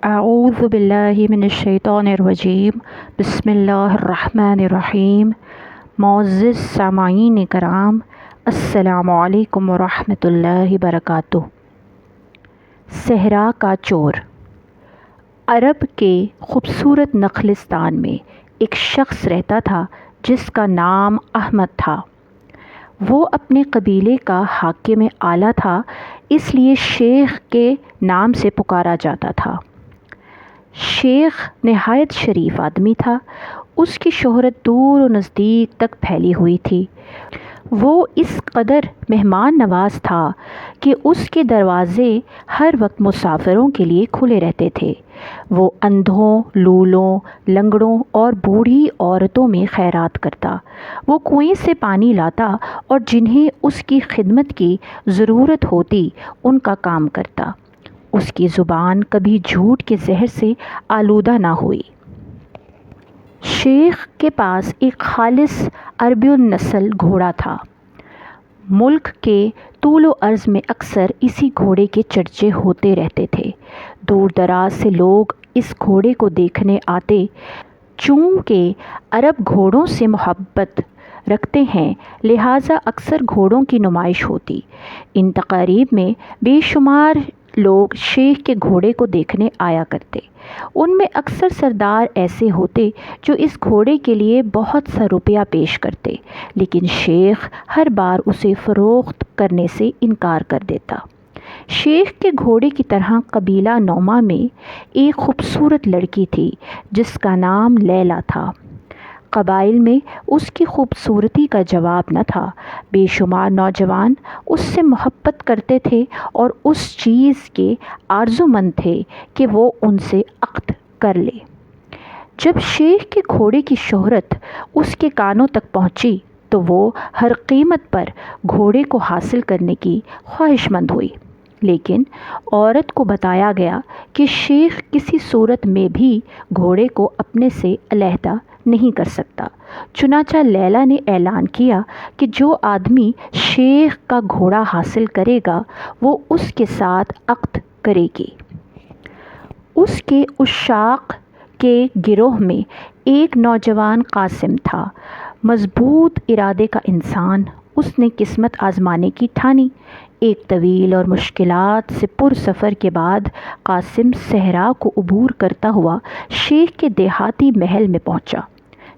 اعوذ باللہ من الشیطان الرجیم بسم اللہ الرحمن الرحیم۔ معزز سامعین کرام، السلام علیکم ورحمۃ اللہ وبرکاتہ۔ صحرا کا چور۔ عرب کے خوبصورت نخلستان میں ایک شخص رہتا تھا جس کا نام احمد تھا۔ وہ اپنے قبیلے کا حاکم اعلیٰ تھا، اس لیے شیخ کے نام سے پکارا جاتا تھا۔ شیخ نہایت شریف آدمی تھا، اس کی شہرت دور و نزدیک تک پھیلی ہوئی تھی۔ وہ اس قدر مہمان نواز تھا کہ اس کے دروازے ہر وقت مسافروں کے لیے کھلے رہتے تھے۔ وہ اندھوں، لولوں، لنگڑوں اور بوڑھی عورتوں میں خیرات کرتا۔ وہ کنویں سے پانی لاتا اور جنہیں اس کی خدمت کی ضرورت ہوتی ان کا کام کرتا۔ اس کی زبان کبھی جھوٹ کے زہر سے آلودہ نہ ہوئی۔ شیخ کے پاس ایک خالص عربی النسل گھوڑا تھا۔ ملک کے طول و عرض میں اکثر اسی گھوڑے کے چرچے ہوتے رہتے تھے۔ دور دراز سے لوگ اس گھوڑے کو دیکھنے آتے۔ چونکہ عرب گھوڑوں سے محبت رکھتے ہیں، لہٰذا اکثر گھوڑوں کی نمائش ہوتی۔ ان تقاریب میں بے شمار لوگ شیخ کے گھوڑے کو دیکھنے آیا کرتے۔ ان میں اکثر سردار ایسے ہوتے جو اس گھوڑے کے لیے بہت سا روپیہ پیش کرتے، لیکن شیخ ہر بار اسے فروخت کرنے سے انکار کر دیتا۔ شیخ کے گھوڑے کی طرح قبیلہ نعمہ میں ایک خوبصورت لڑکی تھی جس کا نام لیلی تھا۔ قبائل میں اس کی خوبصورتی کا جواب نہ تھا۔ بے شمار نوجوان اس سے محبت کرتے تھے اور اس چیز کے آرزومند تھے کہ وہ ان سے عقد کر لے۔ جب شیخ کے گھوڑے کی شہرت اس کے کانوں تک پہنچی تو وہ ہر قیمت پر گھوڑے کو حاصل کرنے کی خواہش مند ہوئی، لیکن عورت کو بتایا گیا کہ شیخ کسی صورت میں بھی گھوڑے کو اپنے سے علیحدہ نہیں کر سکتا۔ چنانچہ لیلی نے اعلان کیا کہ جو آدمی شیخ کا گھوڑا حاصل کرے گا وہ اس کے ساتھ عقد کرے گی۔ اس کے عشاق کے گروہ میں ایک نوجوان قاسم تھا، مضبوط ارادے کا انسان۔ اس نے قسمت آزمانے کی ٹھانی۔ ایک طویل اور مشکلات سے پر سفر کے بعد قاسم صحرا کو عبور کرتا ہوا شیخ کے دیہاتی محل میں پہنچا۔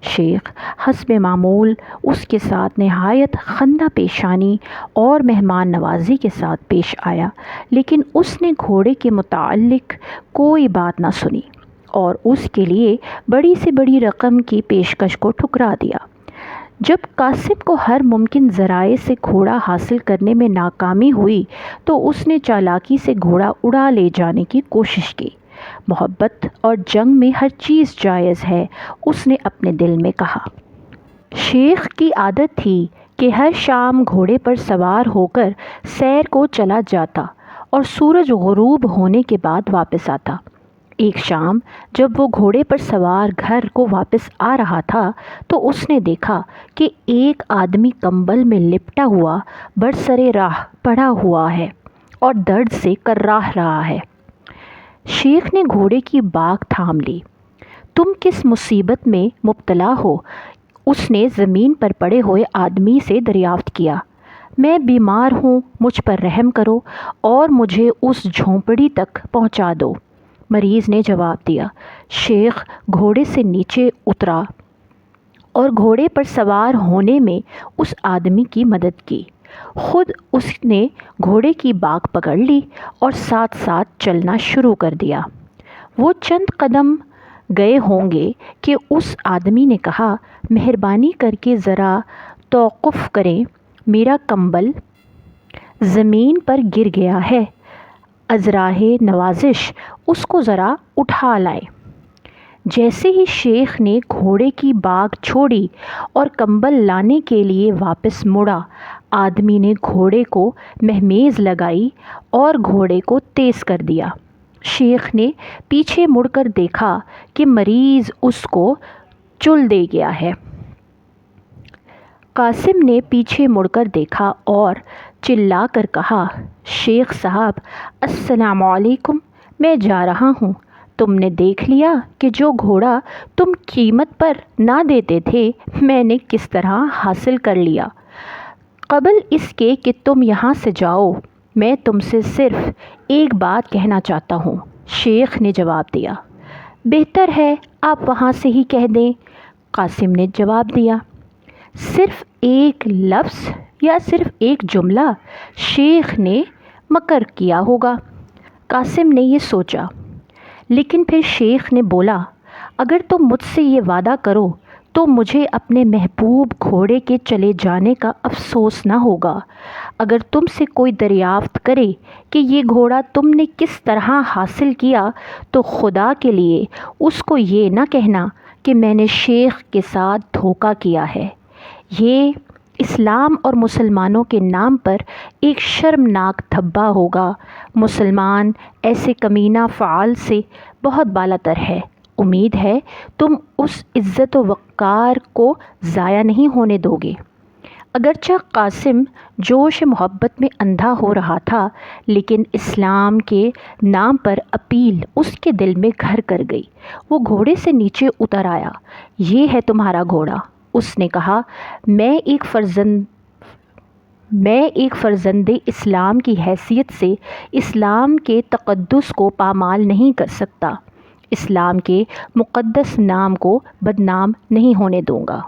شیخ حسب معمول اس کے ساتھ نہایت خندہ پیشانی اور مہمان نوازی کے ساتھ پیش آیا، لیکن اس نے گھوڑے کے متعلق کوئی بات نہ سنی اور اس کے لیے بڑی سے بڑی رقم کی پیشکش کو ٹھکرا دیا۔ جب قاسم کو ہر ممکن ذرائع سے گھوڑا حاصل کرنے میں ناکامی ہوئی تو اس نے چالاکی سے گھوڑا اڑا لے جانے کی کوشش کی۔ محبت اور جنگ میں ہر چیز جائز ہے، اس نے اپنے دل میں کہا۔ شیخ کی عادت تھی کہ ہر شام گھوڑے پر سوار ہو کر سیر کو چلا جاتا اور سورج غروب ہونے کے بعد واپس آتا۔ ایک شام جب وہ گھوڑے پر سوار گھر کو واپس آ رہا تھا تو اس نے دیکھا کہ ایک آدمی کمبل میں لپٹا ہوا برسر راہ پڑا ہوا ہے اور درد سے کراہ رہا ہے۔ شیخ نے گھوڑے کی باگ تھام لی۔ تم کس مصیبت میں مبتلا ہو؟ اس نے زمین پر پڑے ہوئے آدمی سے دریافت کیا۔ میں بیمار ہوں، مجھ پر رحم کرو اور مجھے اس جھونپڑی تک پہنچا دو، مریض نے جواب دیا۔ شیخ گھوڑے سے نیچے اترا اور گھوڑے پر سوار ہونے میں اس آدمی کی مدد کی۔ خود اس نے گھوڑے کی باگ پکڑ لی اور ساتھ ساتھ چلنا شروع کر دیا۔ وہ چند قدم گئے ہوں گے کہ اس آدمی نے کہا، مہربانی کر کے ذرا توقف کریں، میرا کمبل زمین پر گر گیا ہے، ازراہ نوازش اس کو ذرا اٹھا لائیں۔ جیسے ہی شیخ نے گھوڑے کی باگ چھوڑی اور کمبل لانے کے لیے واپس مڑا، آدمی نے گھوڑے کو مہمیز لگائی اور گھوڑے کو تیز کر دیا۔ شیخ نے پیچھے مڑ کر دیکھا کہ مریض اس کو چل دے گیا ہے۔ قاسم نے پیچھے مڑ کر دیکھا اور چلا کر کہا، شیخ صاحب السلام علیکم، میں جا رہا ہوں، تم نے دیکھ لیا کہ جو گھوڑا تم قیمت پر نہ دیتے تھے میں نے کس طرح حاصل کر لیا۔ قبل اس کے کہ تم یہاں سے جاؤ میں تم سے صرف ایک بات کہنا چاہتا ہوں۔ شیخ نے جواب دیا، بہتر ہے آپ وہاں سے ہی کہہ دیں۔ قاسم نے جواب دیا، صرف ایک لفظ یا صرف ایک جملہ؟ شیخ نے مکر کیا ہوگا۔ قاسم نے یہ سوچا، لیکن پھر شیخ نے بولا، اگر تم مجھ سے یہ وعدہ کرو تو مجھے اپنے محبوب گھوڑے کے چلے جانے کا افسوس نہ ہوگا۔ اگر تم سے کوئی دریافت کرے کہ یہ گھوڑا تم نے کس طرح حاصل کیا تو خدا کے لیے اس کو یہ نہ کہنا کہ میں نے شیخ کے ساتھ دھوکہ کیا ہے۔ یہ اسلام اور مسلمانوں کے نام پر ایک شرمناک دھبا ہوگا۔ مسلمان ایسے کمینہ فعال سے بہت بالاتر ہے۔ امید ہے تم اس عزت و وقار کو ضائع نہیں ہونے دو گے۔ اگرچہ قاسم جوش محبت میں اندھا ہو رہا تھا، لیکن اسلام کے نام پر اپیل اس کے دل میں گھر کر گئی۔ وہ گھوڑے سے نیچے اتر آیا۔ یہ ہے تمہارا گھوڑا، اس نے کہا۔ میں ایک فرزند اسلام کی حیثیت سے اسلام کے تقدس کو پامال نہیں کر سکتا، اسلام کے مقدس نام کو بدنام نہیں ہونے دوں گا۔